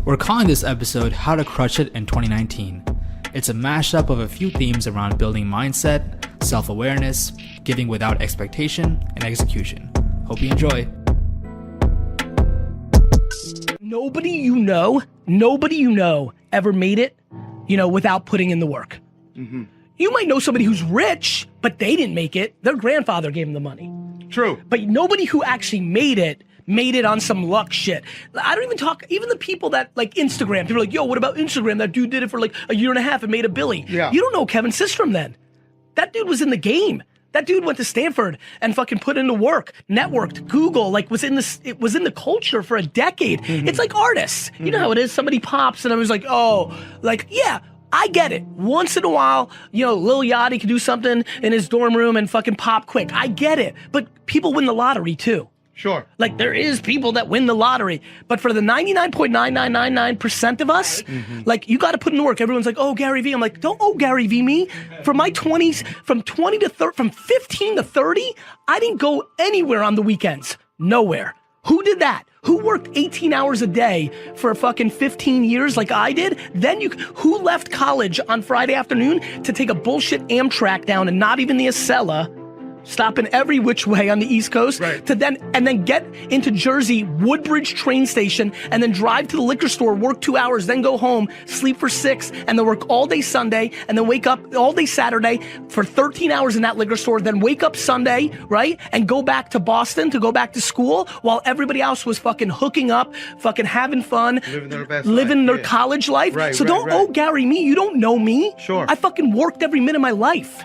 We're calling this episode How to Crush It in 2019. It's a mashup of a few themes around building mindset, self-awareness, giving without expectation, and execution. Hope you enjoy. Nobody you know ever made it, without putting in the work. Mm-hmm. You might know somebody who's rich, but they didn't make it. Their grandfather gave them the money. True. But nobody who actually made it on some luck shit. I don't even talk, even the people that like Instagram, people are like, yo, what about Instagram? That dude did it for like a year and a half and made a billy. Yeah. You don't know Kevin Systrom then. That dude was in the game. That dude went to Stanford and fucking put in the work, networked, Google, it was in the culture for a decade. Mm-hmm. It's like artists. Mm-hmm. You know how it is, somebody pops and I was like, yeah, I get it. Once in a while, Lil Yachty can do something in his dorm room and fucking pop quick. I get it. But people win the lottery too. Sure. Like there is people that win the lottery, but for the 99.9999% of us, you got to put in the work. Everyone's like, oh, Gary Vee. I'm like, don't Gary Vee me. For my 20s, from 15 to 30, I didn't go anywhere on the weekends. Nowhere. Who did that? Who worked 18 hours a day for fucking 15 years like I did? Who left college on Friday afternoon to take a bullshit Amtrak down and not even the Acela, stopping every which way on the East Coast, right, and then get into Jersey, Woodbridge train station, and then drive to the liquor store, work 2 hours, then go home, sleep for 6, and then work all day Sunday, and then wake up all day Saturday for 13 hours in that liquor store, then wake up Sunday, right, and go back to Boston to go back to school while everybody else was fucking hooking up, fucking having fun, living their college life. Right, so don't owe Gary me. You don't know me. Sure. I fucking worked every minute of my life.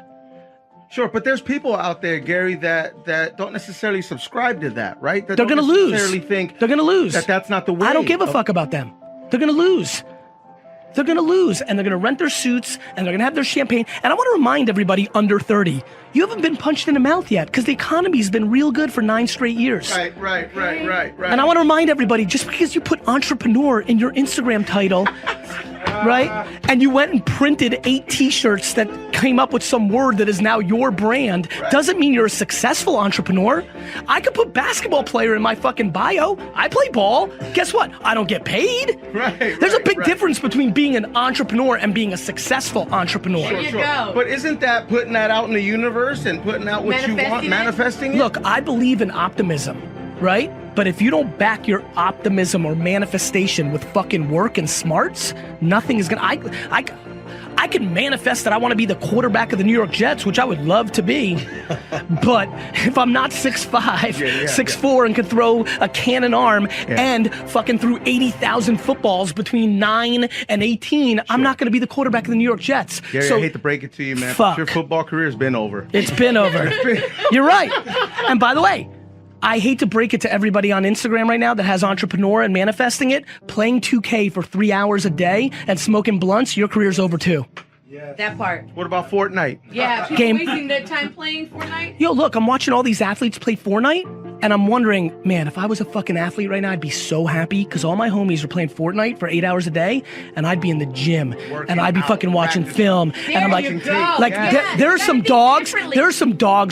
Sure, but there's people out there, Gary, that don't necessarily subscribe to that, right? That they're going to lose. They're going to lose. That's not the way. I don't give a fuck about them. They're going to lose. They're going to lose, and they're going to rent their suits, and they're going to have their champagne. And I want to remind everybody under 30, you haven't been punched in the mouth yet because the economy's been real good for 9 straight years. Right. And I want to remind everybody, just because you put entrepreneur in your Instagram title, right? And you went and printed 8 t-shirts that came up with some word that is now your brand, doesn't mean you're a successful entrepreneur. I could put basketball player in my fucking bio. I play ball. Guess what? I don't get paid. There's a big difference between being an entrepreneur and being a successful entrepreneur. There you go. But isn't that putting that out in the universe and putting out what you want, manifesting it? Look, I believe in optimism, right? But if you don't back your optimism or manifestation with fucking work and smarts, nothing is gonna, I can manifest that I want to be the quarterback of the New York Jets, which I would love to be. But if I'm not 6'5", 6'4", and could throw a cannon arm and fucking threw 80,000 footballs between 9 and 18, I'm not going to be the quarterback of the New York Jets. Gary, I hate to break it to you, man. Fuck. Your football career's been over. It's been over. You're right. And by the way, I hate to break it to everybody on Instagram right now that has entrepreneur and manifesting it, playing 2K for 3 hours a day and smoking blunts, your career's over too. Yeah. That part. What about Fortnite? Yeah, people wasting their time playing Fortnite. Yo, look, I'm watching all these athletes play Fortnite, and I'm wondering, man, if I was a fucking athlete right now, I'd be so happy because all my homies are playing Fortnite for 8 hours a day, and I'd be in the gym, and I'd be fucking watching film, and I'm like, there are some dogs,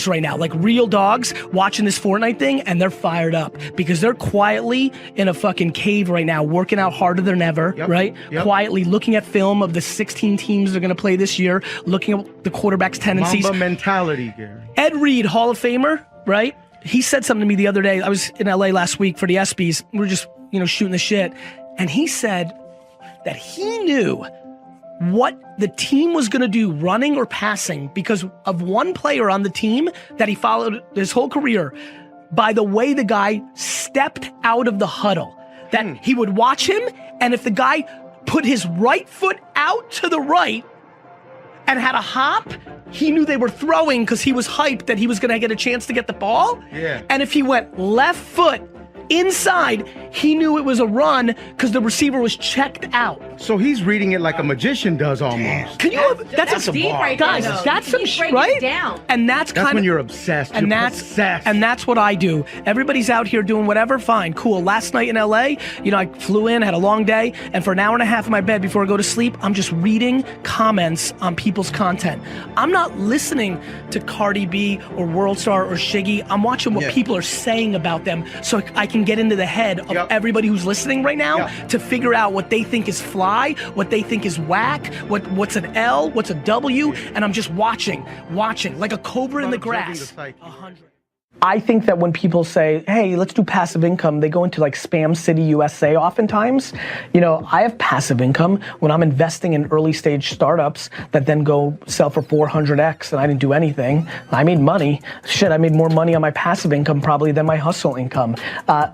right now, like real dogs, watching this Fortnite thing, and they're fired up because they're quietly in a fucking cave right now, working out harder than ever, right? Quietly looking at film of the 16 teams they're gonna play this year, looking at the quarterback's tendencies. Mamba mentality, Gary. Ed Reed, Hall of Famer, right? He said something to me the other day. I was in LA last week for the ESPYs. We were just, shooting the shit. And he said that he knew what the team was gonna do, running or passing, because of one player on the team that he followed his whole career by the way the guy stepped out of the huddle. That he would watch him, and if the guy put his right foot out to the right and had a hop, he knew they were throwing because he was hyped that he was gonna get a chance to get the ball. Yeah. And if he went left foot inside, he knew it was a run because the receiver was checked out. So he's reading it like a magician does almost. Can you? That's deep right there, guys. though. That's some He's breaking right. it down. And that's when you're obsessed. And You're that's possessed. and that's what I do. Everybody's out here doing whatever. Fine, cool. Last night in LA, I flew in, had a long day, and for an hour and a half in my bed before I go to sleep, I'm just reading comments on people's content. I'm not listening to Cardi B or World Star or Shiggy. I'm watching what people are saying about them, so I can get into the head of everybody who's listening right now to figure out what they think is fly, what they think is whack, what's an L, what's a W, and I'm just watching like a cobra in the grass. 100. I think that when people say, hey, let's do passive income, they go into like Spam City, USA oftentimes. I have passive income when I'm investing in early stage startups that then go sell for 400x and I didn't do anything. I made money. Shit, I made more money on my passive income probably than my hustle income.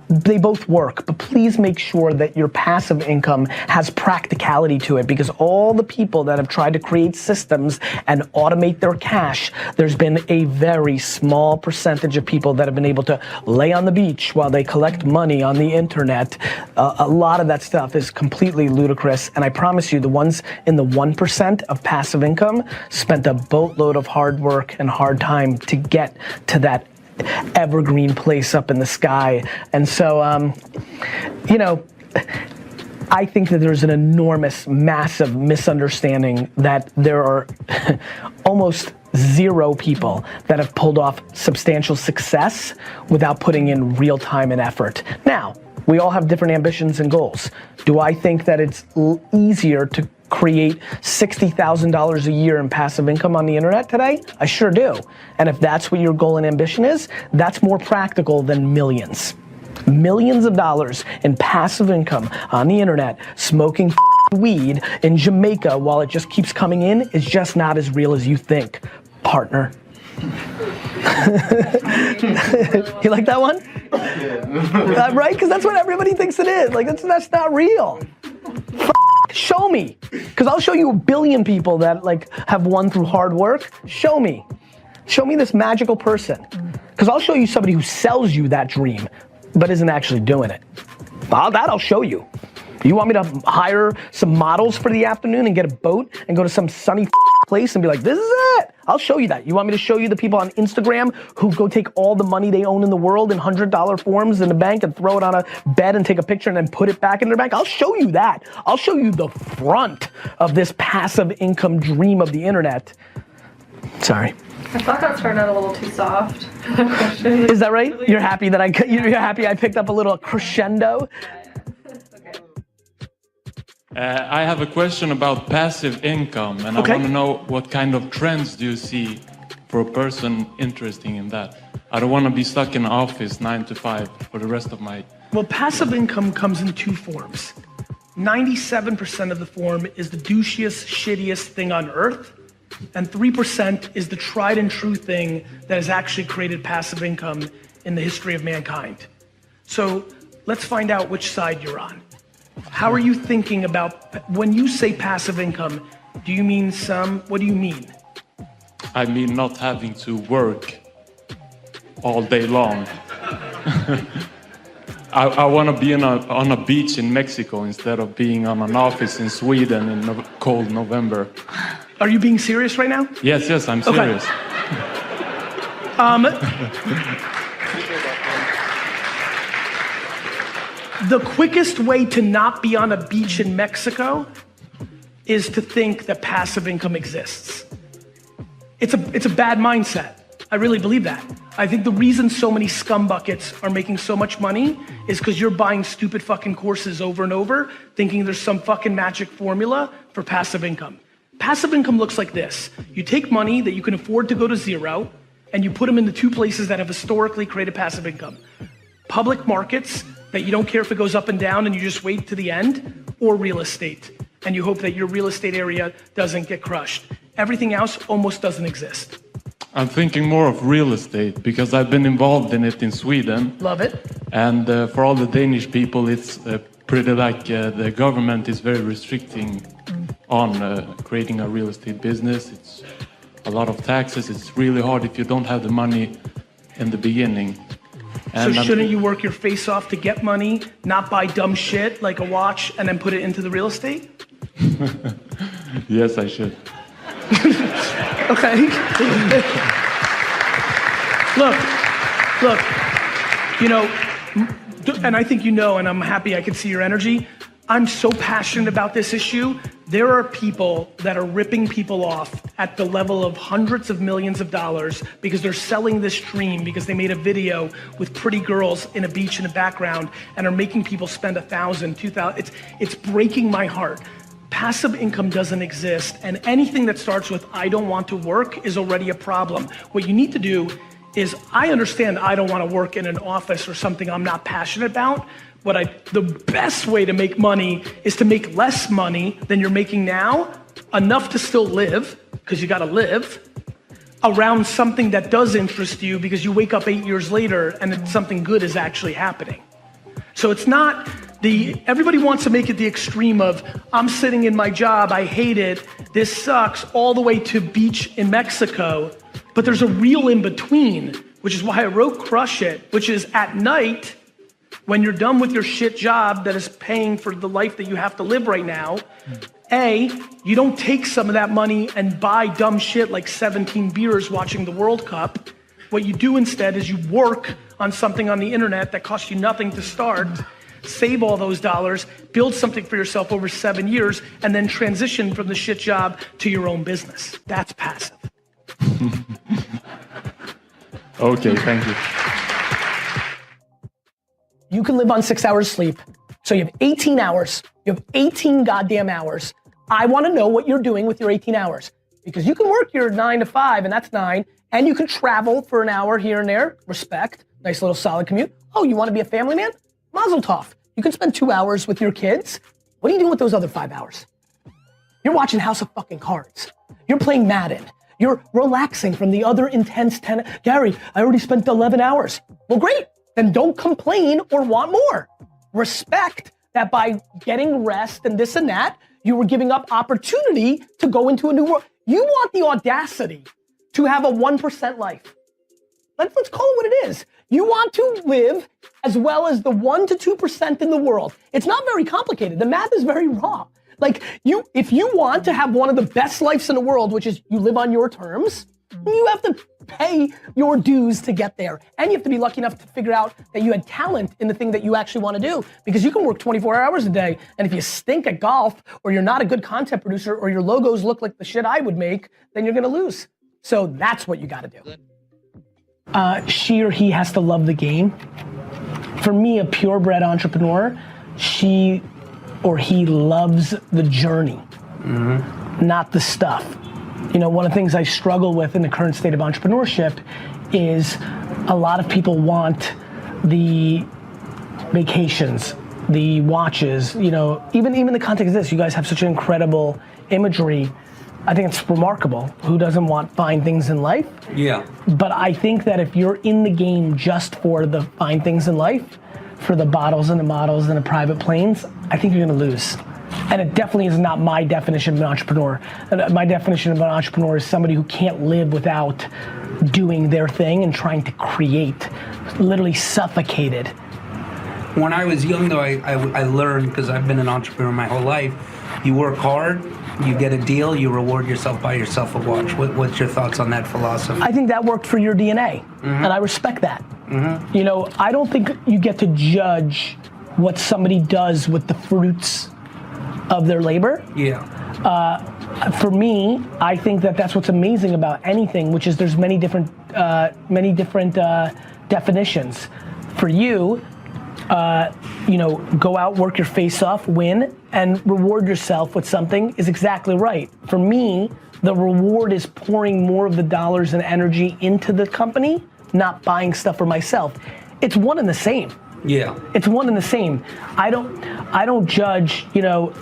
They both work, but please make sure that your passive income has practicality to it, because all the people that have tried to create systems and automate their cash, there's been a very small percentage of people that have been able to lay on the beach while they collect money on the internet. A lot of that stuff is completely ludicrous, and I promise you the ones in the 1% of passive income spent a boatload of hard work and hard time to get to that evergreen place up in the sky. And so, I think that there's an enormous, massive misunderstanding that there are almost zero people that have pulled off substantial success without putting in real time and effort. Now, we all have different ambitions and goals. Do I think that it's easier to create $60,000 a year in passive income on the internet today? I sure do. And if that's what your goal and ambition is, that's more practical than millions. Millions of dollars in passive income on the internet, smoking weed in Jamaica while it just keeps coming in is just not as real as you think, partner. You like that one? Right? Because that's what everybody thinks it is. Like, that's not real. Show me. Because I'll show you a billion people that have won through hard work. Show me. Show me this magical person. Because I'll show you somebody who sells you that dream, but isn't actually doing it. I'll show you. You want me to hire some models for the afternoon and get a boat and go to some sunny place and be like, this is it? I'll show you that. You want me to show you the people on Instagram who go take all the money they own in the world in $100 forms in the bank and throw it on a bed and take a picture and then put it back in their bank? I'll show you that. I'll show you the front of this passive income dream of the internet. Sorry. I thought that started out a little too soft. Is that right? You're happy that you're happy I picked up a little crescendo? I have a question about passive income, and I want to know what kind of trends do you see for a person interested in that? I don't want to be stuck in an office 9 to 5 for the rest of my... Well, passive income comes in two forms. 97% of the form is the douchiest, shittiest thing on earth, and 3% is the tried and true thing that has actually created passive income in the history of mankind. So let's find out which side you're on. How are you thinking about, when you say passive income, do you mean what do you mean? I mean not having to work all day long. I want to be on a beach in Mexico instead of being on an office in Sweden in cold November. Are you being serious right now? Yes, I'm serious. The quickest way to not be on a beach in Mexico is to think that passive income exists. It's a bad mindset. I really believe that. I think the reason so many scumbuckets are making so much money is because you're buying stupid fucking courses over and over, thinking there's some fucking magic formula for passive income. Passive income looks like this. You take money that you can afford to go to zero, and you put them into two places that have historically created passive income. Public markets, that you don't care if it goes up and down and you just wait to the end, or real estate, and you hope that your real estate area doesn't get crushed. Everything else almost doesn't exist. I'm thinking more of real estate because I've been involved in it in Sweden. Love it. And for all the Danish people, it's pretty like the government is very restricting on creating a real estate business. It's a lot of taxes. It's really hard if you don't have the money in the beginning. And so shouldn't you work your face off to get money, not buy dumb shit like a watch and then put it into the real estate? Yes, I should. Okay. Look, you know, and I think you know, and I'm happy I can see your energy. I'm so passionate about this issue. There are people that are ripping people off at the level of hundreds of millions of dollars because they're selling this dream because they made a video with pretty girls in a beach in the background and are making people spend $1,000, $2,000. It's breaking my heart. Passive income doesn't exist, and anything that starts with I don't want to work is already a problem. What you need to do is, I understand I don't want to work in an office or something I'm not passionate about. The best way to make money is to make less money than you're making now, enough to still live, because you gotta live, around something that does interest you because you wake up 8 years later and something good is actually happening. So it's not everybody wants to make it the extreme of, I'm sitting in my job, I hate it, this sucks, all the way to beach in Mexico, but there's a real in between, which is why I wrote Crush It, which is at night, when you're done with your shit job that is paying for the life that you have to live right now, you don't take some of that money and buy dumb shit like 17 beers watching the World Cup. What you do instead is you work on something on the internet that costs you nothing to start, save all those dollars, build something for yourself over 7 years, and then transition from the shit job to your own business. That's passive. Okay, thank you. You can live on 6 hours sleep. So you have 18 hours. You have 18 goddamn hours. I want to know what you're doing with your 18 hours. Because you can work your 9 to 5, and that's 9, and you can travel for an hour here and there. Respect. Nice little solid commute. Oh, you want to be a family man? Mazel tov. You can spend 2 hours with your kids. What are you doing with those other 5 hours? You're watching House of fucking Cards. You're playing Madden. You're relaxing from the other intense 10. Gary, I already spent 11 hours. Well, great. Then don't complain or want more. Respect that by getting rest and this and that, you were giving up opportunity to go into a new world. You want the audacity to have a 1% life. Let's call it what it is. You want to live as well as the 1 to 2% in the world. It's not very complicated. The math is very raw. Like if you want to have one of the best lives in the world, which is you live on your terms, you have to pay your dues to get there. And you have to be lucky enough to figure out that you had talent in the thing that you actually want to do. Because you can work 24 hours a day, and if you stink at golf, or you're not a good content producer, or your logos look like the shit I would make, then you're gonna lose. So that's what you gotta do. She or he has to love the game. For me, a purebred entrepreneur, she or he loves the journey, not the stuff. You know, one of the things I struggle with in the current state of entrepreneurship is a lot of people want the vacations, the watches, you know, even the context of this, you guys have such incredible imagery. I think it's remarkable. Who doesn't want fine things in life? Yeah. But I think that if you're in the game just for the fine things in life, for the bottles and the models and the private planes, I think you're gonna lose. And it definitely is not my definition of an entrepreneur. My definition of an entrepreneur is somebody who can't live without doing their thing and trying to create, literally suffocated. When I was young though, I learned, because I've been an entrepreneur my whole life, you work hard, you get a deal, you reward yourself, buy yourself a watch. What's your thoughts on that philosophy? I think that worked for your DNA, and I respect that. You know, I don't think you get to judge what somebody does with the fruits of their labor. Yeah. For me, I think that that's what's amazing about anything, which is there's many different definitions. For you, you know, go out, work your face off, win, and reward yourself with something is exactly right. For me, the reward is pouring more of the dollars and energy into the company, not buying stuff for myself. It's one and the same. Yeah. It's one and the same. I don't judge, you know,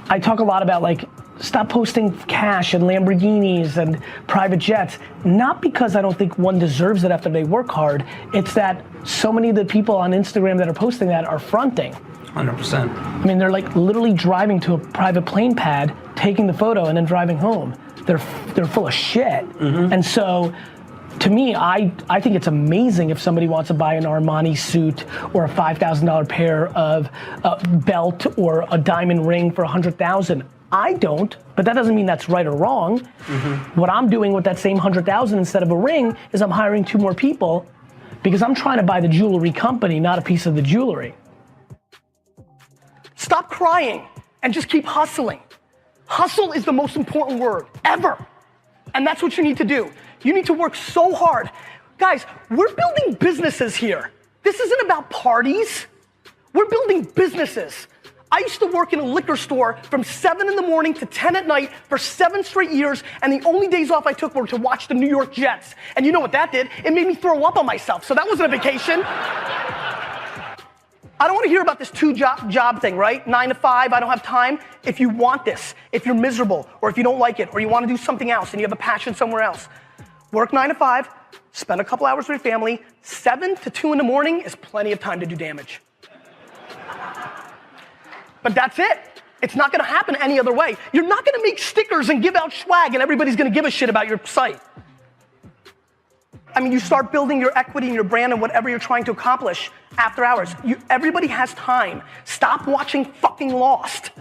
I talk a lot about like, stop posting cash and Lamborghinis and private jets, not because I don't think one deserves it after they work hard, it's that so many of the people on Instagram that are posting that are fronting. 100%. I mean, they're like literally driving to a private plane pad, taking the photo and then driving home. They're full of shit. And so, to me, I think it's amazing if somebody wants to buy an Armani suit or a $5,000 pair of belt or a diamond ring for $100,000. I don't, but that doesn't mean that's right or wrong. What I'm doing with that same 100,000 instead of a ring is I'm hiring 2 more people because I'm trying to buy the jewelry company, not a piece of the jewelry. Stop crying and just keep hustling. Hustle is the most important word ever. And that's what you need to do. You need to work so hard. Guys, we're building businesses here. This isn't about parties. We're building businesses. I used to work in a liquor store from 7 in the morning to 10 at night for 7 straight years, and the only days off I took were to watch the New York Jets. And you know what that did? It made me throw up on myself, so that wasn't a vacation. I don't want to hear about this 2-job thing, right? 9 to 5, I don't have time. If you want this, if you're miserable, or if you don't like it, or you want to do something else and you have a passion somewhere else, work 9 to 5, spend a couple hours with your family. 7 to 2 in the morning is plenty of time to do damage. But that's it. It's not going to happen any other way. You're not going to make stickers and give out swag and everybody's going to give a shit about your site. I mean, you start building your equity and your brand and whatever you're trying to accomplish after hours. Everybody has time. Stop watching fucking Lost.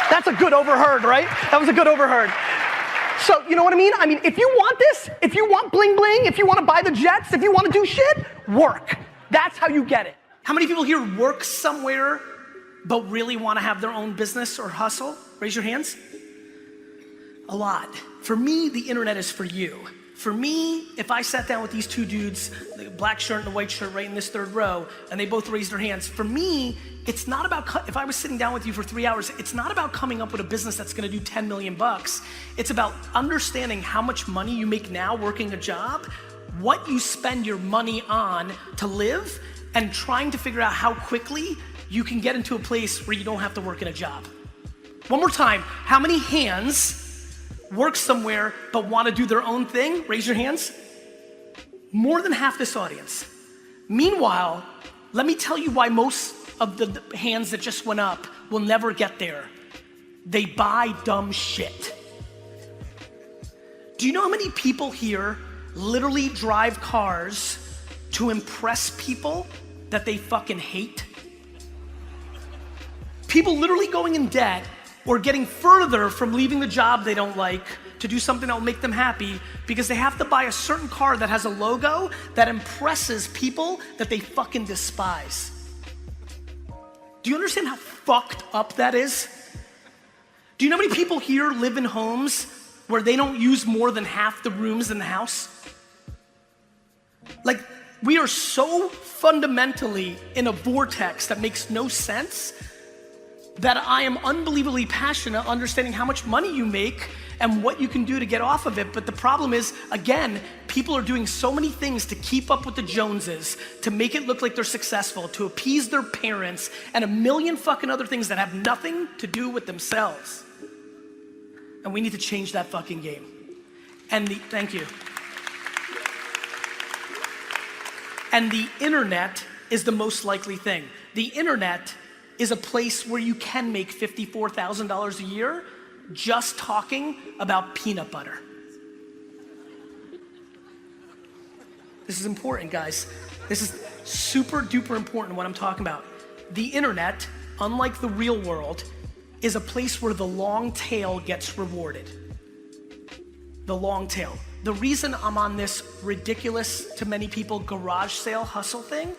That's a good overheard, right? That was a good overheard. So, you know what I mean? I mean, if you want this, if you want bling bling, if you want to buy the jets, if you want to do shit, work. That's how you get it. How many people here work somewhere but really want to have their own business or hustle? Raise your hands. A lot. For me, the internet is for you. For me, if I sat down with these 2 dudes, the black shirt and the white shirt right in this 3rd row, and they both raised their hands, for me, it's not about, if I was sitting down with you for 3 hours, it's not about coming up with a business that's gonna do 10 million bucks. It's about understanding how much money you make now working a job, what you spend your money on to live, and trying to figure out how quickly you can get into a place where you don't have to work in a job. One more time, how many hands work somewhere but want to do their own thing? Raise your hands. More than half this audience. Meanwhile, let me tell you why most of the hands that just went up will never get there. They buy dumb shit. Do you know how many people here literally drive cars to impress people that they fucking hate? People literally going in debt or getting further from leaving the job they don't like to do something that will make them happy because they have to buy a certain car that has a logo that impresses people that they fucking despise. Do you understand how fucked up that is? Do you know how many people here live in homes where they don't use more than half the rooms in the house? Like, we are so fundamentally in a vortex that makes no sense that I am unbelievably passionate understanding how much money you make and what you can do to get off of it. But the problem is, again, people are doing so many things to keep up with the Joneses, to make it look like they're successful, to appease their parents, and a million fucking other things that have nothing to do with themselves. And we need to change that fucking game. And thank you. And the internet is the most likely thing. The internet is a place where you can make $54,000 a year just talking about peanut butter. This is important, guys. This is super duper important what I'm talking about. The internet, unlike the real world, is a place where the long tail gets rewarded. The long tail. The reason I'm on this ridiculous, to many people, garage sale hustle thing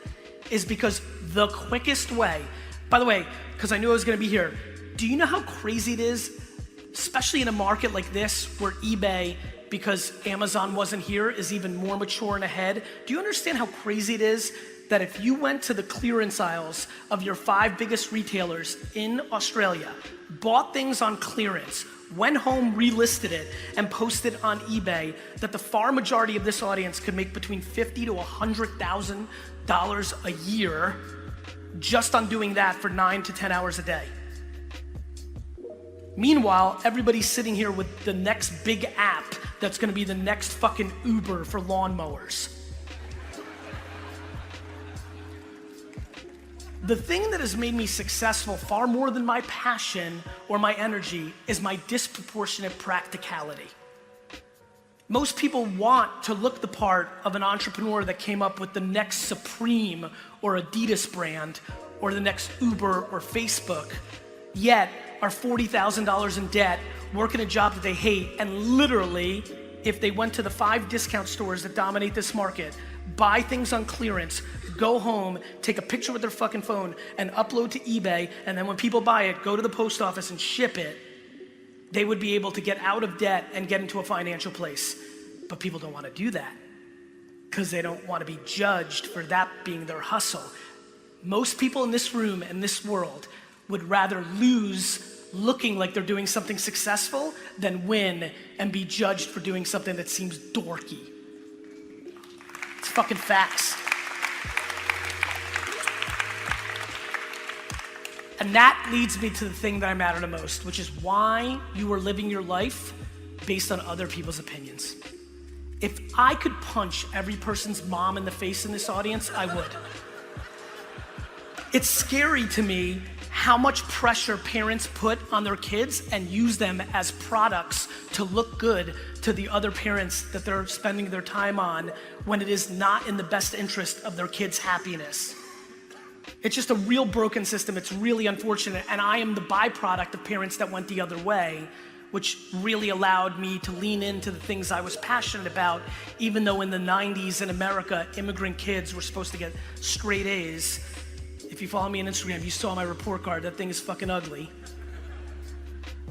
is because the quickest way, by the way, because I knew I was gonna be here, do you know how crazy it is, especially in a market like this where eBay, because Amazon wasn't here, is even more mature and ahead? Do you understand how crazy it is that if you went to the clearance aisles of your 5 biggest retailers in Australia, bought things on clearance, went home, relisted it, and posted on eBay, that the far majority of this audience could make between $50,000 to $100,000 a year just on doing that for 9 to 10 hours a day. Meanwhile, everybody's sitting here with the next big app that's gonna be the next fucking Uber for lawnmowers. The thing that has made me successful far more than my passion or my energy is my disproportionate practicality. Most people want to look the part of an entrepreneur that came up with the next Supreme or Adidas brand or the next Uber or Facebook, yet are $40,000 in debt, working a job that they hate, and literally, if they went to the 5 discount stores that dominate this market, buy things on clearance, go home, take a picture with their fucking phone, and upload to eBay, and then when people buy it, go to the post office and ship it, they would be able to get out of debt and get into a financial place. But people don't want to do that because they don't want to be judged for that being their hustle. Most people in this room and this world would rather lose looking like they're doing something successful than win and be judged for doing something that seems dorky. It's fucking facts. And that leads me to the thing that I matter the most, which is why you are living your life based on other people's opinions. If I could punch every person's mom in the face in this audience, I would. It's scary to me how much pressure parents put on their kids and use them as products to look good to the other parents that they're spending their time on when it is not in the best interest of their kids' happiness. It's just a real broken system. It's really unfortunate. And I am the byproduct of parents that went the other way, which really allowed me to lean into the things I was passionate about, even though in the 90s in America, immigrant kids were supposed to get straight A's. If you follow me on Instagram, you saw my report card. That thing is fucking ugly.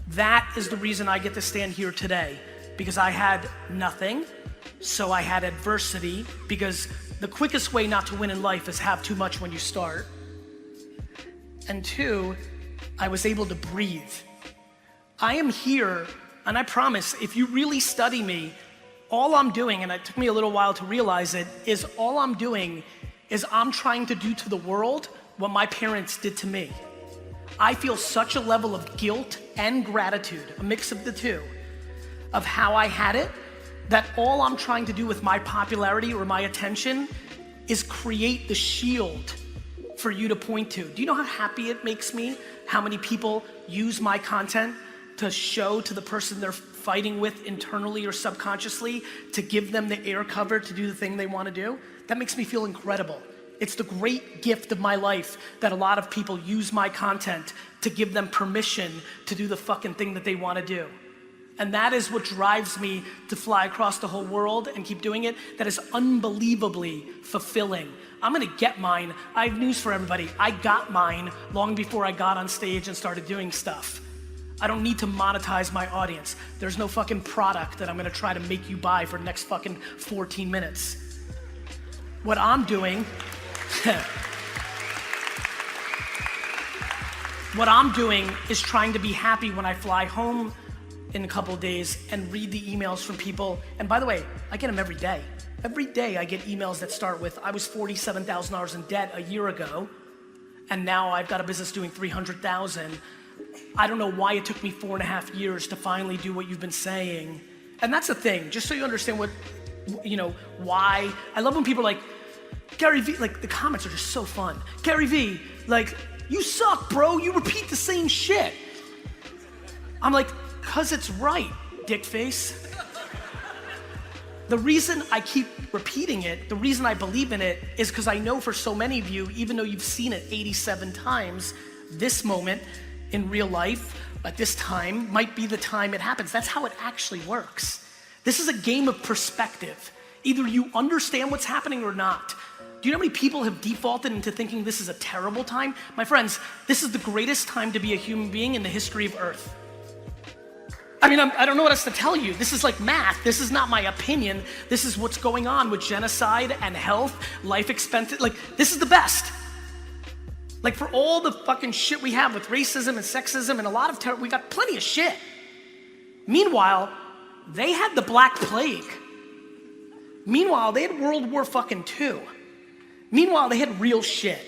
That is the reason I get to stand here today, because I had nothing, so I had adversity, because the quickest way not to win in life is have too much when you start. And 2, I was able to breathe. I am here, and I promise, if you really study me, all I'm doing, and it took me a little while to realize it, is all I'm doing is I'm trying to do to the world what my parents did to me. I feel such a level of guilt and gratitude, a mix of the two, of how I had it, that all I'm trying to do with my popularity or my attention is create the shield for you to point to. Do you know how happy it makes me how many people use my content to show to the person they're fighting with internally or subconsciously to give them the air cover to do the thing they want to do? That makes me feel incredible. It's the great gift of my life that a lot of people use my content to give them permission to do the fucking thing that they want to do. And that is what drives me to fly across the whole world and keep doing it. That is unbelievably fulfilling. I'm gonna get mine. I have news for everybody. I got mine long before I got on stage and started doing stuff. I don't need to monetize my audience. There's no fucking product that I'm gonna try to make you buy for the next fucking 14 minutes. What I'm doing, what I'm doing is trying to be happy when I fly home in a couple of days and read the emails from people. And by the way, I get them every day. Every day I get emails that start with, I was $47,000 in debt a year ago, and now I've got a business doing 300,000. I don't know why it took me 4.5 years to finally do what you've been saying. And that's the thing, just so you understand what, you know, why. I love when people are like, Gary Vee, like the comments are just so fun. Gary Vee, like, you suck, bro, you repeat the same shit. I'm like, cause it's right, dick face. The reason I keep repeating it, the reason I believe in it, is because I know for so many of you, even though you've seen it 87 times, this moment in real life, at this time, might be the time it happens. That's how it actually works. This is a game of perspective. Either you understand what's happening or not. Do you know how many people have defaulted into thinking this is a terrible time? My friends, this is the greatest time to be a human being in the history of Earth. I mean, I don't know what else to tell you. This is like math. This is not my opinion. This is what's going on with genocide and health, life expectancy. Like, this is the best. Like, for all the fucking shit we have with racism and sexism and a lot of terror, we got plenty of shit. Meanwhile, they had the Black Plague. Meanwhile, they had World War fucking II. Meanwhile, they had real shit.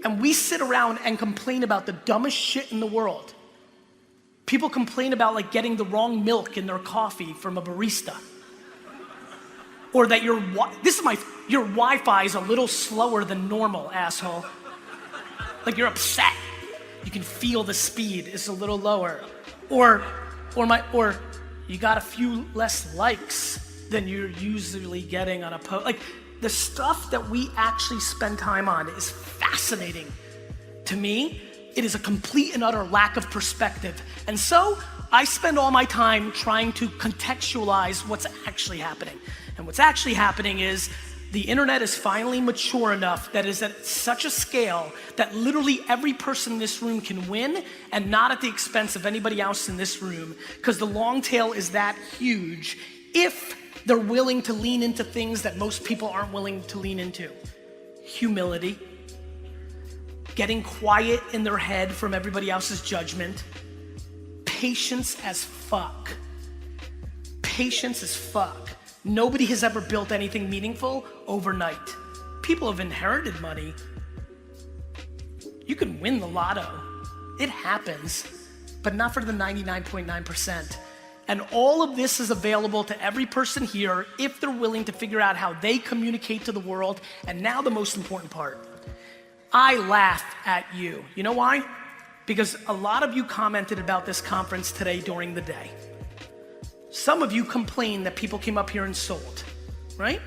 And we sit around and complain about the dumbest shit in the world. People complain about like getting the wrong milk in their coffee from a barista. Or that your Wi-Fi is a little slower than normal, asshole. Like you're upset. You can feel the speed is a little lower. Or you got a few less likes than you're usually getting on a post. Like the stuff that we actually spend time on is fascinating. To me, it is a complete and utter lack of perspective. And so I spend all my time trying to contextualize what's actually happening. And what's actually happening is the internet is finally mature enough that is at such a scale that literally every person in this room can win, and not at the expense of anybody else in this room, because the long tail is that huge if they're willing to lean into things that most people aren't willing to lean into. Humility, getting quiet in their head from everybody else's judgment, patience as fuck. Patience as fuck. Nobody has ever built anything meaningful overnight. People have inherited money. You can win the lotto. It happens, but not for the 99.9%. And all of this is available to every person here if they're willing to figure out how they communicate to the world. And now the most important part. I laugh at you. You know why? Because a lot of you commented about this conference today during the day. Some of you complained that people came up here and sold, right?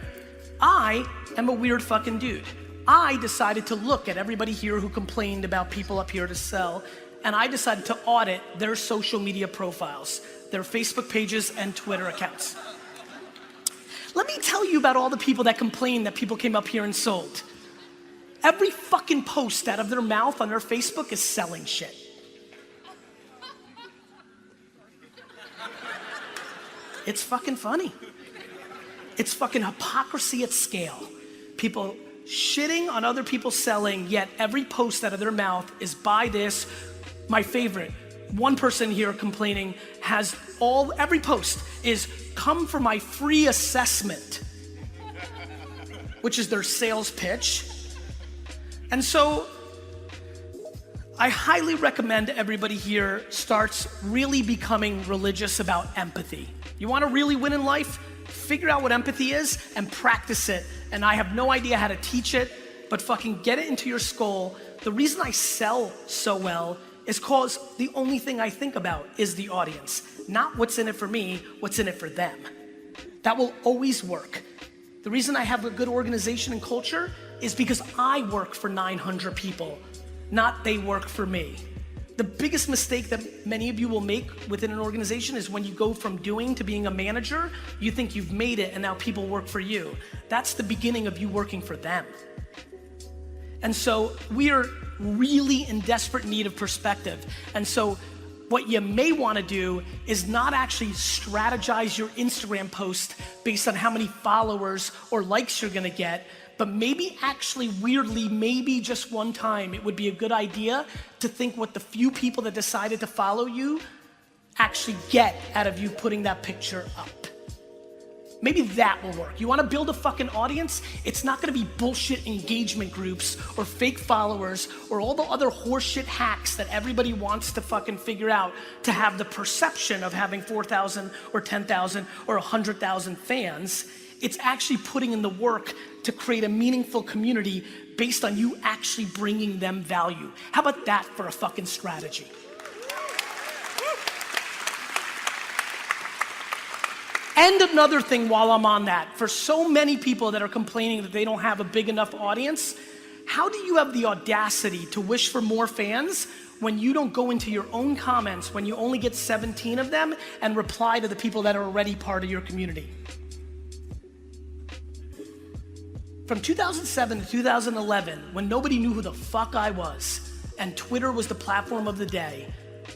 I am a weird fucking dude. I decided to look at everybody here who complained about people up here to sell, and I decided to audit their social media profiles, their Facebook pages and Twitter accounts. Let me tell you about all the people that complained that people came up here and sold. Every fucking post out of their mouth on their Facebook is selling shit. It's fucking funny. It's fucking hypocrisy at scale. People shitting on other people selling, yet every post out of their mouth is buy this. My favorite, one person here complaining has every post is come for my free assessment, which is their sales pitch. And so I highly recommend everybody here starts really becoming religious about empathy. You want to really win in life? Figure out what empathy is and practice it. And I have no idea how to teach it, but fucking get it into your skull. The reason I sell so well is because the only thing I think about is the audience. Not what's in it for me, what's in it for them. That will always work. The reason I have a good organization and culture is because I work for 900 people, not they work for me. The biggest mistake that many of you will make within an organization is when you go from doing to being a manager, you think you've made it and now people work for you. That's the beginning of you working for them. And so we are really in desperate need of perspective. And so what you may want to do is not actually strategize your Instagram post based on how many followers or likes you're gonna get, but maybe actually weirdly, maybe just one time, it would be a good idea to think what the few people that decided to follow you actually get out of you putting that picture up. Maybe that will work. You wanna build a fucking audience? It's not gonna be bullshit engagement groups or fake followers or all the other horseshit hacks that everybody wants to fucking figure out to have the perception of having 4,000 or 10,000 or 100,000 fans. It's actually putting in the work to create a meaningful community based on you actually bringing them value. How about that for a fucking strategy? And another thing while I'm on that, for so many people that are complaining that they don't have a big enough audience, how do you have the audacity to wish for more fans when you don't go into your own comments, when you only get 17 of them, and reply to the people that are already part of your community? From 2007 to 2011, when nobody knew who the fuck I was, and Twitter was the platform of the day,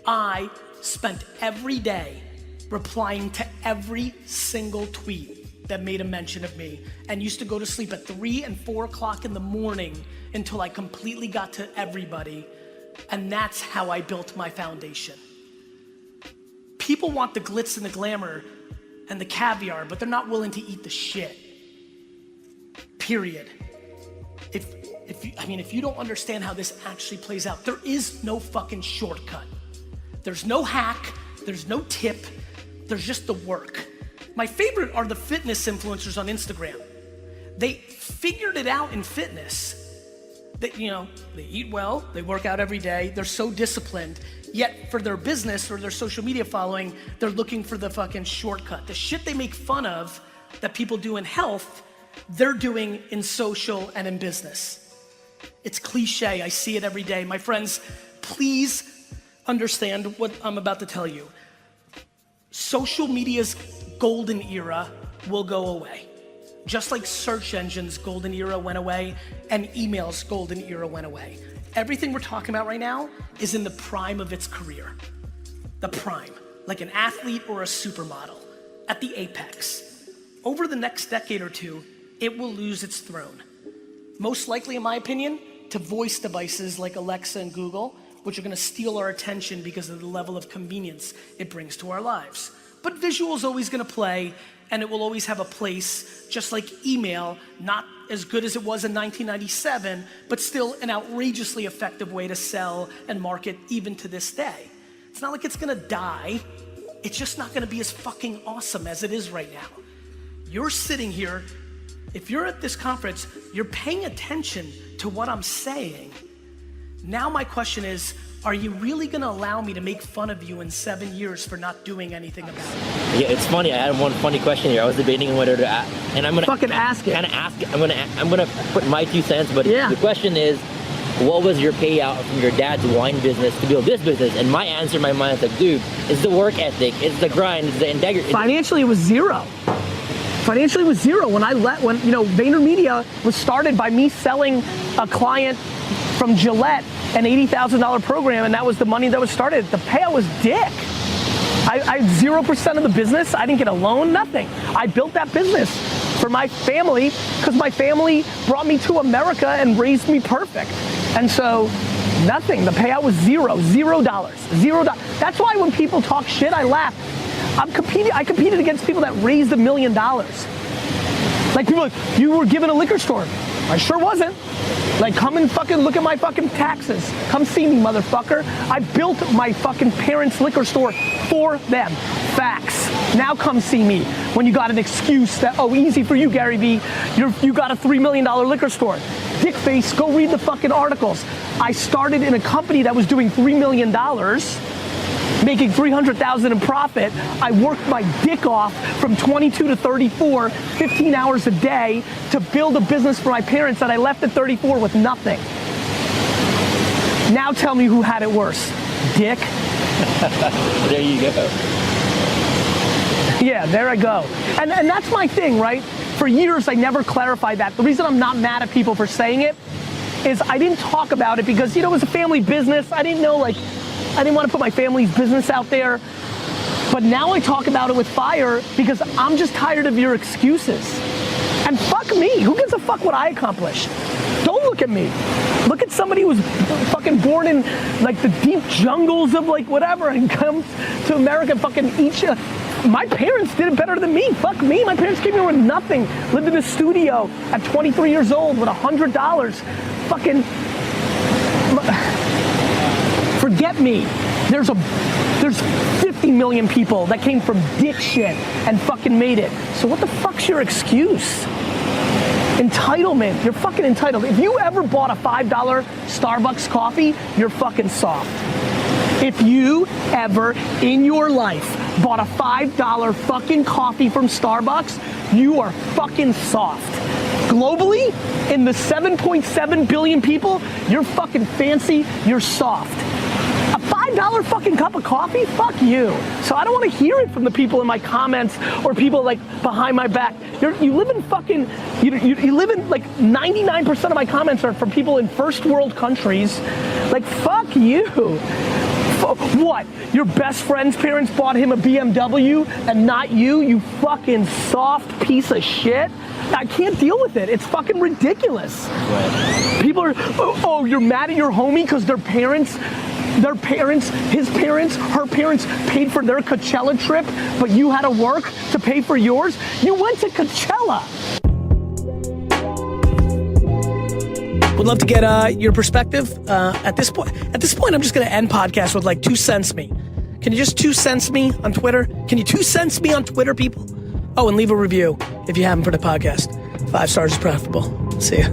I spent every day replying to every single tweet that made a mention of me, and used to go to sleep at 3 and 4 o'clock in the morning until I completely got to everybody, and that's how I built my foundation. People want the glitz and the glamour and the caviar, but they're not willing to eat the shit. Period. If you don't understand how this actually plays out, there is no fucking shortcut. There's no hack, there's no tip, there's just the work. My favorite are the fitness influencers on Instagram. They figured it out in fitness. That, they eat well, they work out every day, they're so disciplined, yet for their business or their social media following, they're looking for the fucking shortcut. The shit they make fun of that people do in health, they're doing in social and in business. It's cliche. I see it every day. My friends, please understand what I'm about to tell you. Social media's golden era will go away. Just like search engines' golden era went away and email's golden era went away. Everything we're talking about right now is in the prime of its career. The prime, like an athlete or a supermodel, at the apex. Over the next decade or two, it will lose its throne. Most likely, in my opinion, to voice devices like Alexa and Google, which are gonna steal our attention because of the level of convenience it brings to our lives. But visual is always gonna play, and it will always have a place, just like email, not as good as it was in 1997, but still an outrageously effective way to sell and market even to this day. It's not like it's gonna die, it's just not gonna be as fucking awesome as it is right now. You're sitting here, if you're at this conference, you're paying attention to what I'm saying. Now my question is, are you really gonna allow me to make fun of you in 7 years for not doing anything about it? Yeah, it's funny. I had one funny question here. I was debating whether to ask, and I'm gonna fucking ask it. Kind of ask it. I'm gonna put my 2 cents. But yeah. The question is, what was your payout from your dad's wine business to build this business? And my answer in my mind is like, dude, it's the work ethic, it's the grind, it's the integrity. Financially, it was zero. Financially, it was zero when VaynerMedia was started by me selling a client from Gillette an $80,000 program, and that was the money that was started. The payout was dick. I had 0% of the business. I didn't get a loan, nothing. I built that business for my family because my family brought me to America and raised me perfect. And so, nothing. The payout was $0. That's why when people talk shit, I laugh. I competed against people that raised $1 million. Like people like, you were given a liquor store. I sure wasn't. Like, come and fucking look at my fucking taxes. Come see me, motherfucker. I built my fucking parents' liquor store for them. Facts. Now come see me when you got an excuse that, oh, easy for you, Gary Vee. You got a $3 million liquor store. Dick face, go read the fucking articles. I started in a company that was doing $3 million, making $300,000 in profit. I worked my dick off from 22 to 34, 15 hours a day to build a business for my parents that I left at 34 with nothing. Now tell me who had it worse. Dick. There you go. Yeah, there I go. And that's my thing, right? For years, I never clarified that. The reason I'm not mad at people for saying it is I didn't talk about it because, it was a family business. I didn't know, I didn't want to put my family's business out there. But now I talk about it with fire because I'm just tired of your excuses. And fuck me, who gives a fuck what I accomplished? Don't look at me. Look at somebody who's fucking born in the deep jungles of whatever and comes to America and fucking eats you. My parents did it better than me. Fuck me, my parents came here with nothing. Lived in a studio at 23 years old with $100. Fucking, forget me. There's 50 million people that came from dick shit and fucking made it. So what the fuck's your excuse? Entitlement, you're fucking entitled. If you ever bought a $5 Starbucks coffee, you're fucking soft. If you ever in your life bought a $5 fucking coffee from Starbucks, you are fucking soft. Globally, in the 7.7 billion people, you're fucking fancy, you're soft. A $5 fucking cup of coffee? Fuck you. So I don't want to hear it from the people in my comments or people behind my back. You live in fucking, you live in 99% of my comments are from people in first world countries. Fuck you. What? Your best friend's parents bought him a BMW and not you? You fucking soft piece of shit. I can't deal with it. It's fucking ridiculous. Right. People are, oh, you're mad at your homie because their parents, his parents, her parents paid for their Coachella trip, but you had to work to pay for yours? You went to Coachella. Would love to get your perspective. At this point, I'm just gonna end podcast with 2 cents me. Can you just 2 cents me on Twitter? Can you 2 cents me on Twitter, people? Oh, and leave a review if you haven't for the podcast. 5 stars is preferable. See ya.